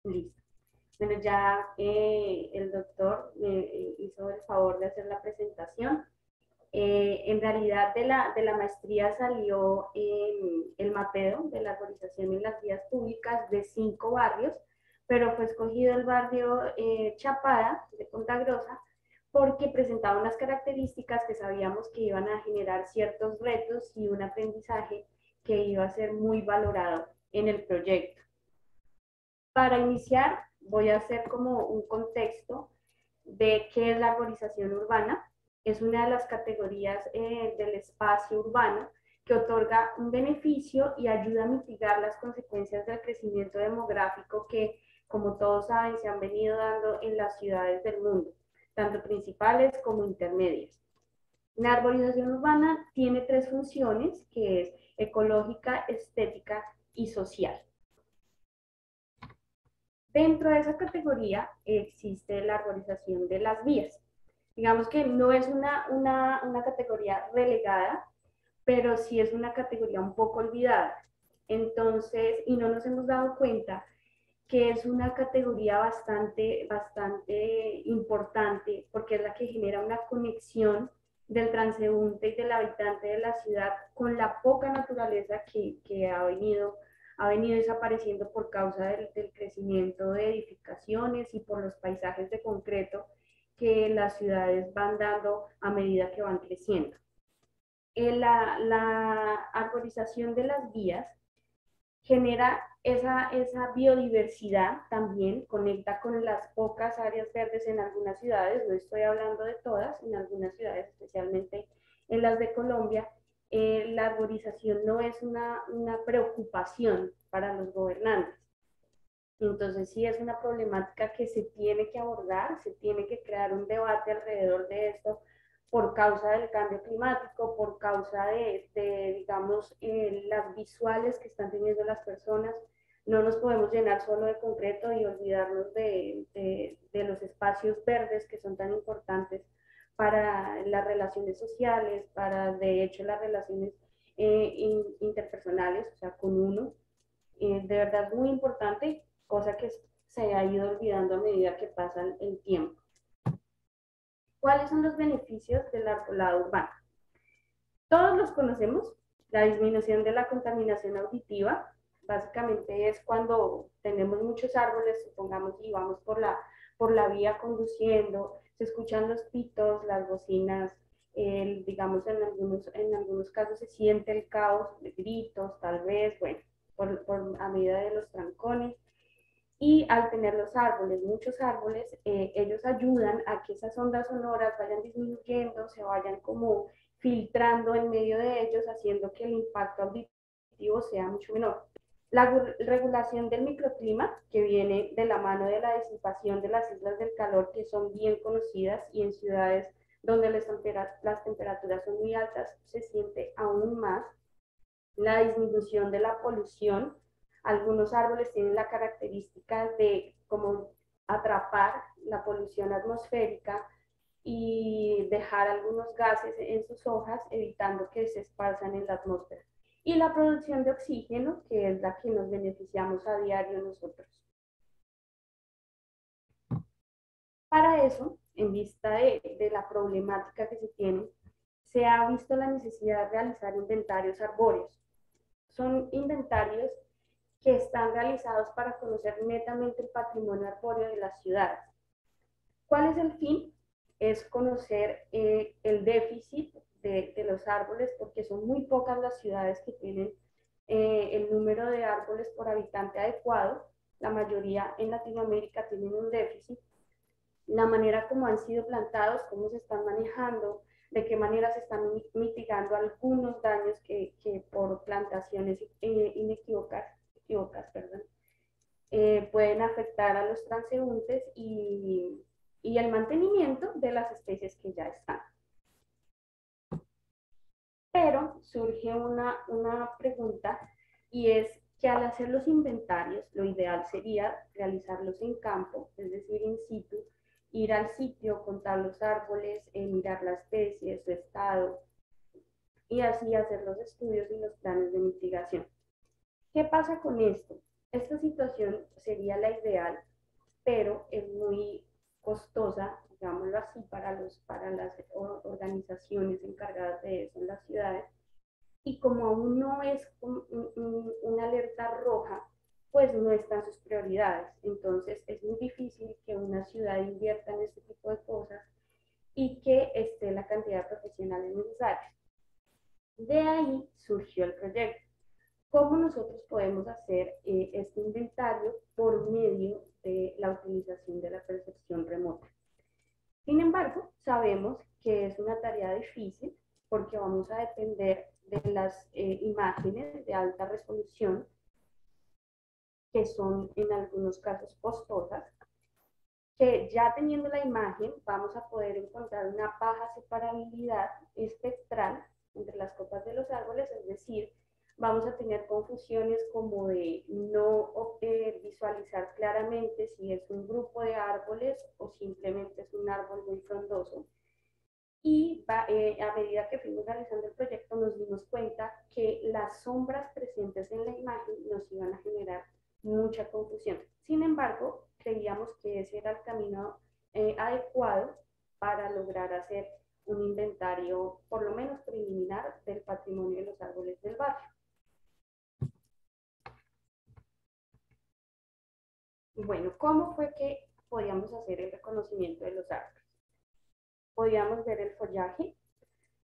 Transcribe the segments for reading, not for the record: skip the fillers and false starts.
Listo. Bueno, ya el doctor me hizo el favor de hacer la presentación. En realidad de la maestría salió el mapeo de la arborización en las vías públicas de 5 barrios, pero fue escogido el barrio Chapada de Punta Grosa porque presentaba unas características que sabíamos que iban a generar ciertos retos y un aprendizaje que iba a ser muy valorado en el proyecto. Para iniciar, voy a hacer como un contexto de qué es la arborización urbana. Es una de las categorías del espacio urbano que otorga un beneficio y ayuda a mitigar las consecuencias del crecimiento demográfico que, como todos saben, se han venido dando en las ciudades del mundo, tanto principales como intermedias. La arborización urbana tiene 3 funciones, que es ecológica, estética y social. Dentro de esa categoría existe la arborización de las vías. Digamos que no es una categoría relegada, pero sí es una categoría un poco olvidada. Entonces, y no nos hemos dado cuenta que es una categoría bastante importante porque es la que genera una conexión del transeúnte y del habitante de la ciudad con la poca naturaleza que ha venido desapareciendo por causa del crecimiento de edificaciones y por los paisajes de concreto que las ciudades van dando a medida que van creciendo. La arborización de las vías genera esa biodiversidad también, conecta con las pocas áreas verdes en algunas ciudades, no estoy hablando de todas, en algunas ciudades, especialmente en las de Colombia, la arborización no es una preocupación para los gobernantes. Entonces sí es una problemática que se tiene que abordar, se tiene que crear un debate alrededor de esto por causa del cambio climático, por causa digamos, las visuales que están teniendo las personas. No nos podemos llenar solo de concreto y olvidarnos de los espacios verdes que son tan importantes para las relaciones sociales, para de hecho las relaciones interpersonales, o sea, con uno. De verdad es muy importante, cosa que se ha ido olvidando a medida que pasa el tiempo. ¿Cuáles son los beneficios del arbolado urbano? Todos los conocemos, la disminución de la contaminación auditiva, básicamente es cuando tenemos muchos árboles, supongamos, y vamos por la vía conduciendo, se escuchan los pitos, las bocinas, digamos, en algunos casos se siente el caos de gritos, tal vez, bueno, a medida de los trancones. Y al tener los árboles, muchos árboles, ellos ayudan a que esas ondas sonoras vayan disminuyendo, se vayan como filtrando en medio de ellos, haciendo que el impacto auditivo sea mucho menor. La regulación del microclima, que viene de la mano de la disipación de las islas del calor, que son bien conocidas, y en ciudades donde las temperaturas son muy altas, se siente aún más. La disminución de la polución. Algunos árboles tienen la característica de como atrapar la polución atmosférica y dejar algunos gases en sus hojas, evitando que se esparzan en la atmósfera. Y la producción de oxígeno, que es la que nos beneficiamos a diario nosotros. Para eso, en vista de la problemática que se tiene, se ha visto la necesidad de realizar inventarios arbóreos. Son inventarios que están realizados para conocer netamente el patrimonio arbóreo de las ciudades. ¿Cuál es el fin? Es conocer el déficit de los árboles, porque son muy pocas las ciudades que tienen el número de árboles por habitante adecuado. La mayoría en Latinoamérica tienen un déficit. La manera como han sido plantados, cómo se están manejando, de qué manera se están mitigando algunos daños que por plantaciones inequívocas, pueden afectar a los transeúntes y el mantenimiento de las especies que ya están. Pero surge una pregunta, y es que al hacer los inventarios, lo ideal sería realizarlos en campo, es decir, in situ, ir al sitio, contar los árboles, mirar la especie, su estado, y así hacer los estudios y los planes de mitigación. ¿Qué pasa con esto? Esta situación sería la ideal, pero es muy costosa, digámoslo así, para las organizaciones encargadas de eso en las ciudades. Y como aún no es una alerta roja, pues no están sus prioridades. Entonces es muy difícil que una ciudad invierta en este tipo de cosas y que esté la cantidad de profesionales necesarios. De ahí surgió el proyecto. ¿Cómo nosotros podemos hacer este inventario por medio de la utilización de la percepción remota? Sin embargo, sabemos que es una tarea difícil porque vamos a depender de las imágenes de alta resolución, que son en algunos casos costosas, que ya teniendo la imagen vamos a poder encontrar una baja separabilidad espectral entre las copas de los árboles, es decir, vamos a tener confusiones como de no visualizar claramente si es un grupo de árboles o simplemente es un árbol muy frondoso. Y a medida que fuimos realizando el proyecto nos dimos cuenta que las sombras presentes en la imagen nos iban a generar mucha confusión. Sin embargo, creíamos que ese era el camino adecuado para lograr hacer un inventario, por lo menos preliminar, del patrimonio de los árboles del barrio. Bueno, ¿cómo fue que podíamos hacer el reconocimiento de los árboles? Podíamos ver el follaje,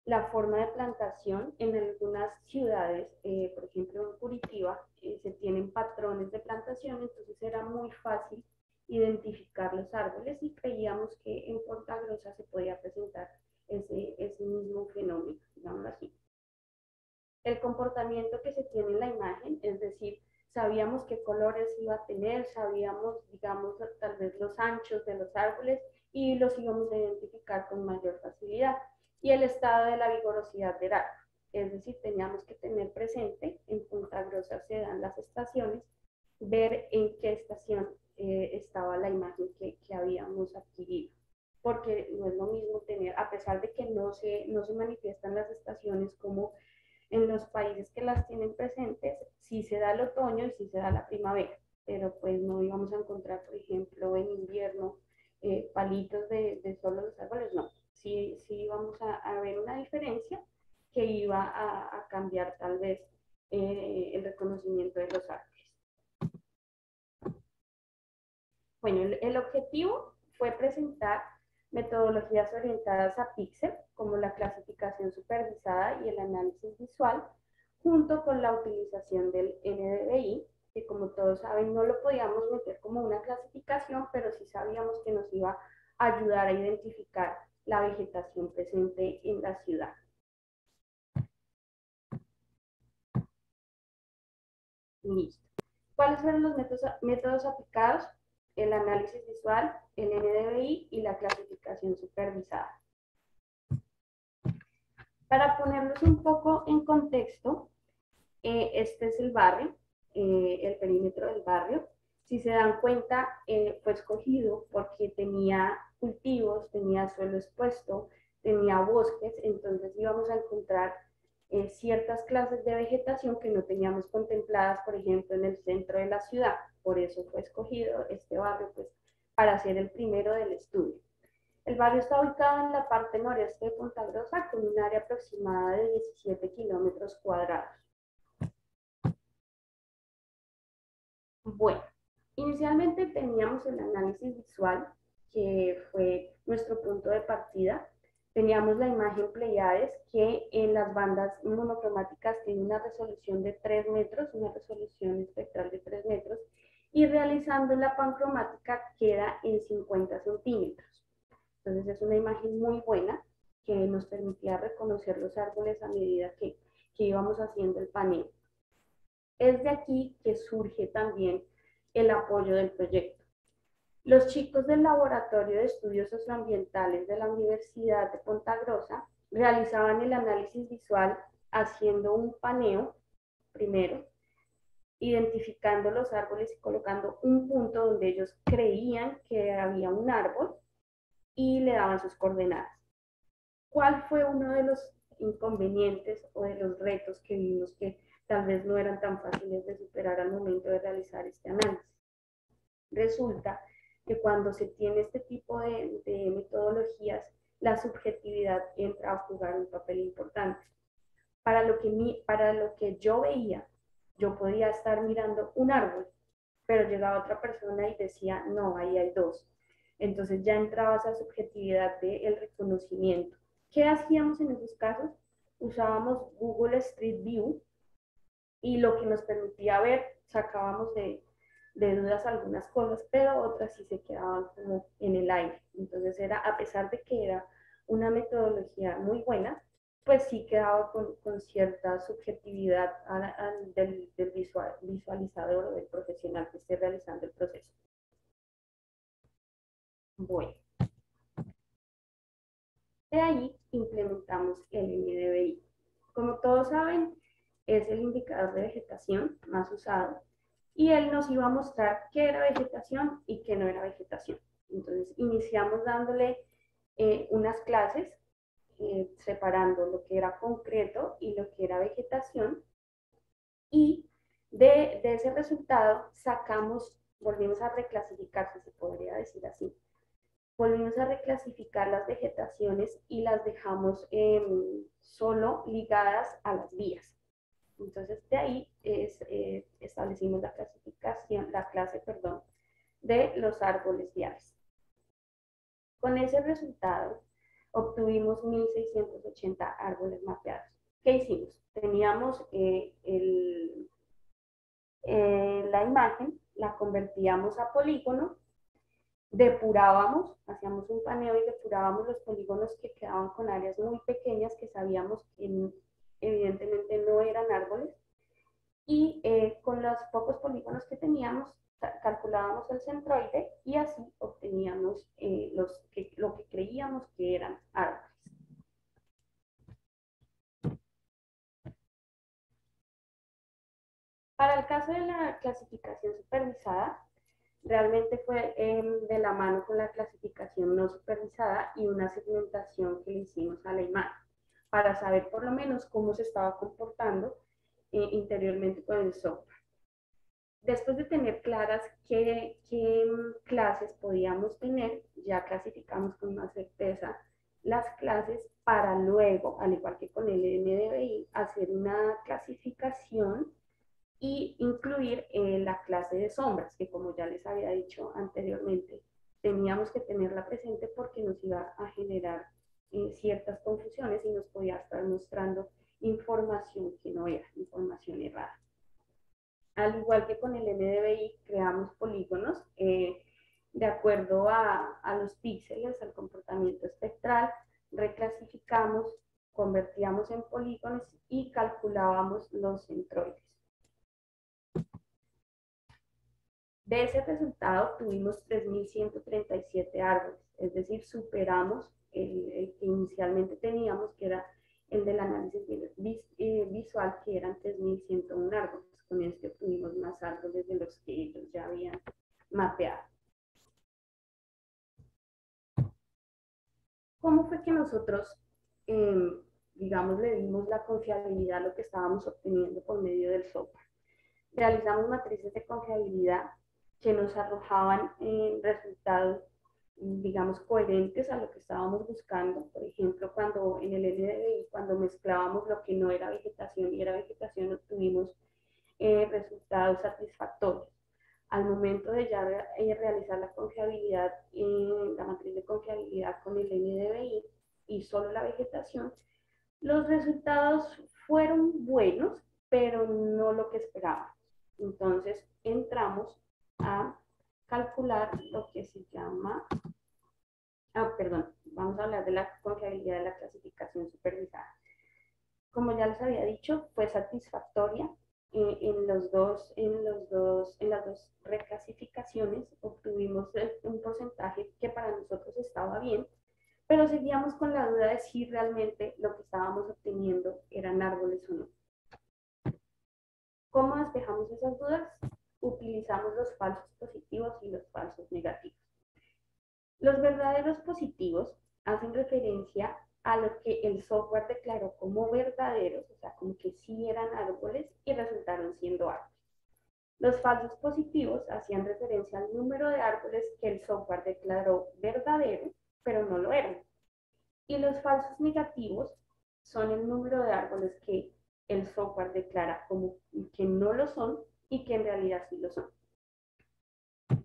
la forma de plantación. En algunas ciudades, por ejemplo en Curitiba, se tienen patrones de plantación, entonces era muy fácil identificar los árboles y creíamos que en Punta Grossa se podía presentar ese mismo fenómeno, digámoslo así. El comportamiento que se tiene en la imagen, es decir, sabíamos qué colores iba a tener, sabíamos, digamos, tal vez los anchos de los árboles y los íbamos a identificar con mayor facilidad. Y el estado de la vigorosidad del árbol, es decir, teníamos que tener presente, en Punta Grossa se dan las estaciones, ver en qué estación estaba la imagen que habíamos adquirido. Porque no es lo mismo tener, a pesar de que no se manifiestan las estaciones como en los países que las tienen presentes, sí se da el otoño y sí se da la primavera, pero pues no íbamos a encontrar, por ejemplo, en invierno palitos de solo los árboles, no. Sí íbamos a ver una diferencia que iba a cambiar tal vez el reconocimiento de los árboles. Bueno, el objetivo fue presentar metodologías orientadas a píxel, como la clasificación supervisada y el análisis visual, junto con la utilización del NDVI, que como todos saben no lo podíamos meter como una clasificación, pero sí sabíamos que nos iba a ayudar a identificar la vegetación presente en la ciudad. Listo. ¿Cuáles fueron los métodos aplicados? El análisis visual, el NDVI y la clasificación supervisada. Para ponerlos un poco en contexto, este es el barrio, el perímetro del barrio. Si se dan cuenta, fue escogido porque tenía cultivos, tenía suelo expuesto, tenía bosques, entonces íbamos a encontrar ciertas clases de vegetación que no teníamos contempladas, por ejemplo, en el centro de la ciudad. Por eso fue escogido este barrio, pues, para ser el primero del estudio. El barrio está ubicado en la parte noreste de Punta Grossa, con un área aproximada de 17 kilómetros cuadrados. Bueno, inicialmente teníamos el análisis visual, que fue nuestro punto de partida. Teníamos la imagen Pleiades, que en las bandas monocromáticas tiene una resolución de 3 metros, una resolución espectral de 3 metros, y realizando la pancromática queda en 50 centímetros. Entonces es una imagen muy buena que nos permitía reconocer los árboles a medida que íbamos haciendo el paneo. Es de aquí que surge también el apoyo del proyecto. Los chicos del Laboratorio de Estudios Socioambientales de la Universidad de Punta Grossa realizaban el análisis visual haciendo un paneo primero, identificando los árboles y colocando un punto donde ellos creían que había un árbol y le daban sus coordenadas. ¿Cuál fue uno de los inconvenientes o de los retos que vimos que tal vez no eran tan fáciles de superar al momento de realizar este análisis. Resulta que cuando se tiene este tipo de metodologías, la subjetividad entra a jugar un papel importante. Para lo que yo veía, yo podía estar mirando un árbol, pero llegaba otra persona y decía, no, ahí hay dos. Entonces ya entraba esa subjetividad del reconocimiento. ¿Qué hacíamos en esos casos? Usábamos Google Street View y lo que nos permitía ver, sacábamos de dudas algunas cosas, pero otras sí se quedaban como en el aire. Entonces era, a pesar de que era una metodología muy buena, pues sí quedaba con cierta subjetividad del visualizador o del profesional que esté realizando el proceso. Bueno, de ahí implementamos el NDVI. Como todos saben, es el indicador de vegetación más usado y él nos iba a mostrar qué era vegetación y qué no era vegetación. Entonces iniciamos dándole unas clases separando lo que era concreto y lo que era vegetación y de ese resultado volvimos a reclasificar, si se podría decir así. Volvimos a reclasificar las vegetaciones y las dejamos solo ligadas a las vías. Entonces de ahí establecimos la clase de los árboles viales. Con ese resultado obtuvimos 1.680 árboles mapeados. ¿Qué hicimos? Teníamos la imagen, la convertíamos a polígono, depurábamos, hacíamos un paneo y depurábamos los polígonos que quedaban con áreas muy pequeñas que sabíamos que evidentemente no eran árboles, y con los pocos polígonos que teníamos calculábamos el centroide y así obteníamos lo que creíamos que eran árboles. Para el caso de la clasificación supervisada, realmente fue de la mano con la clasificación no supervisada y una segmentación que le hicimos a la imagen para saber por lo menos cómo se estaba comportando interiormente con el software. Después de tener claras qué clases podíamos tener, ya clasificamos con más certeza las clases para luego, al igual que con el NDVI, hacer una clasificación y incluir la clase de sombras, que como ya les había dicho anteriormente, teníamos que tenerla presente porque nos iba a generar ciertas confusiones y nos podía estar mostrando información que no era, información errada. Al igual que con el NDVI, creamos polígonos de acuerdo a los píxeles, al comportamiento espectral, reclasificamos, convertíamos en polígonos y calculábamos los centroides. De ese resultado tuvimos 3.137 árboles, es decir, superamos el que inicialmente teníamos, que era el del análisis visual, que eran 3.101 árboles. Con este obtuvimos más árboles de los que ellos ya habían mapeado. ¿Cómo fue que nosotros, digamos, le dimos la confiabilidad a lo que estábamos obteniendo por medio del software? Realizamos matrices de confiabilidad que nos arrojaban resultados, digamos, coherentes a lo que estábamos buscando. Por ejemplo, cuando en el NDVI, cuando mezclábamos lo que no era vegetación y era vegetación, obtuvimos resultados satisfactorios. Al momento de ya realizar la confiabilidad, la matriz de confiabilidad con el NDVI y solo la vegetación, los resultados fueron buenos, pero no lo que esperábamos. Entonces entramos a calcular lo que se llama, vamos a hablar de la confiabilidad de la clasificación supervisada. Como ya les había dicho, fue satisfactoria. En las dos reclasificaciones obtuvimos un porcentaje que para nosotros estaba bien, pero seguíamos con la duda de si realmente lo que estábamos obteniendo eran árboles o no. ¿Cómo despejamos esas dudas? Utilizamos los falsos positivos y los falsos negativos. Los verdaderos positivos hacen referencia a lo que el software declaró como verdaderos, o sea, como que sí eran árboles y resultaron siendo árboles. Los falsos positivos hacían referencia al número de árboles que el software declaró verdadero, pero no lo eran. Y los falsos negativos son el número de árboles que el software declara como que no lo son y que en realidad sí lo son.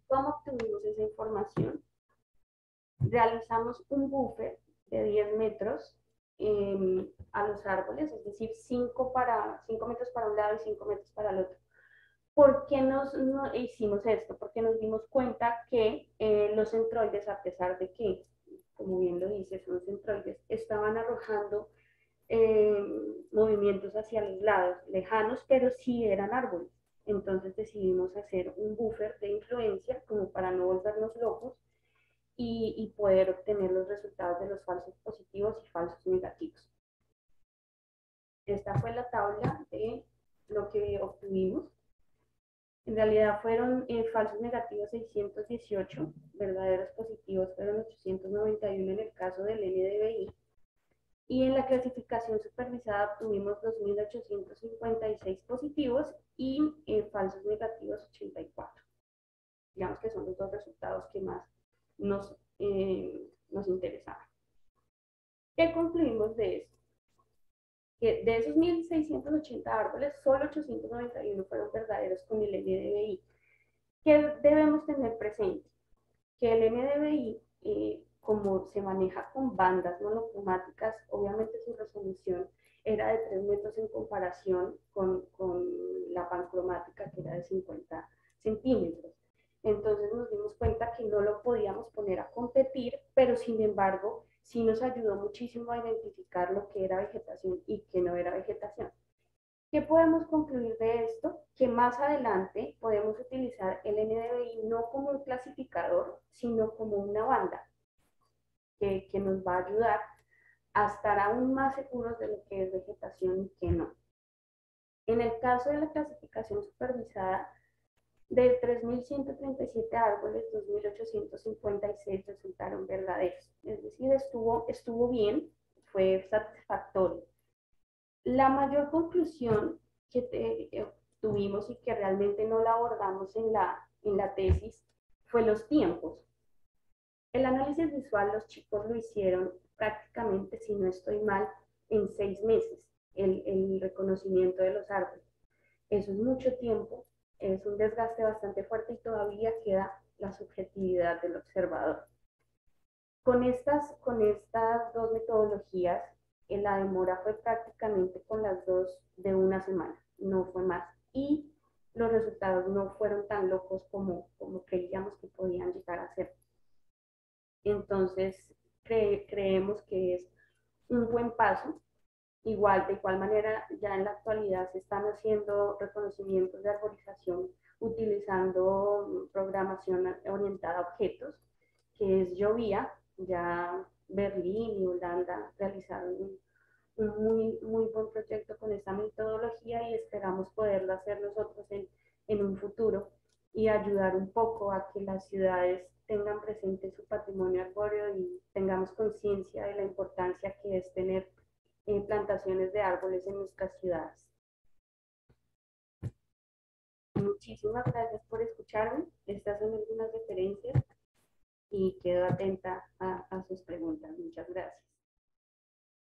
¿Cómo obtuvimos esa información? Realizamos un buffer de 10 metros a los árboles, es decir, 5 metros para un lado y 5 metros para el otro. ¿Por qué hicimos esto? Porque nos dimos cuenta que los centroides, a pesar de que, como bien lo dice, son centroides, estaban arrojando movimientos hacia los lados lejanos, pero sí eran árboles. Entonces decidimos hacer un buffer de influencia como para no volvernos locos y poder obtener los resultados de los falsos positivos y falsos negativos. Esta fue la tabla de lo que obtuvimos. En realidad fueron falsos negativos 618, verdaderos positivos fueron 891 en el caso del NDVI, y en la clasificación supervisada obtuvimos 2.856 positivos y falsos negativos 84. Digamos que son los dos resultados que más nos interesaban. ¿Qué concluimos de esto? Que de esos 1.680 árboles, solo 891 fueron verdaderos con el NDVI. ¿Qué debemos tener presente? Que el NDVI, como se maneja con bandas monocromáticas, obviamente su resolución era de 3 metros en comparación con la pancromática, que era de 50 centímetros. Entonces nos dimos cuenta que no lo podíamos poner a competir, pero sin embargo sí nos ayudó muchísimo a identificar lo que era vegetación y que no era vegetación. ¿Qué podemos concluir de esto? Que más adelante podemos utilizar el NDVI no como un clasificador, sino como una banda que nos va a ayudar a estar aún más seguros de lo que es vegetación y que no. En el caso de la clasificación supervisada, de 3.137 árboles, 2.856 resultaron verdaderos. Es decir, estuvo bien, fue satisfactorio. La mayor conclusión que tuvimos y que realmente no la abordamos en la tesis fue los tiempos. El análisis visual los chicos lo hicieron prácticamente, si no estoy mal, en 6 meses, el reconocimiento de los árboles. Eso es mucho tiempo, es un desgaste bastante fuerte y todavía queda la subjetividad del observador. Con estas dos metodologías, la demora fue prácticamente con las dos de una semana, no fue más. Y los resultados no fueron tan locos como creíamos que podían llegar a ser. Entonces, creemos que es un buen paso. De igual manera, ya en la actualidad se están haciendo reconocimientos de arborización utilizando programación orientada a objetos, que es Jovia. Ya Berlín y Holanda realizaron un muy buen proyecto con esta metodología y esperamos poderlo hacer nosotros en un futuro y ayudar un poco a que las ciudades tengan presente su patrimonio arbóreo y tengamos conciencia de la importancia que es tener plantaciones de árboles en nuestras ciudades. Muchísimas gracias por escucharme. Estas son algunas referencias y quedo atenta a sus preguntas. Muchas gracias.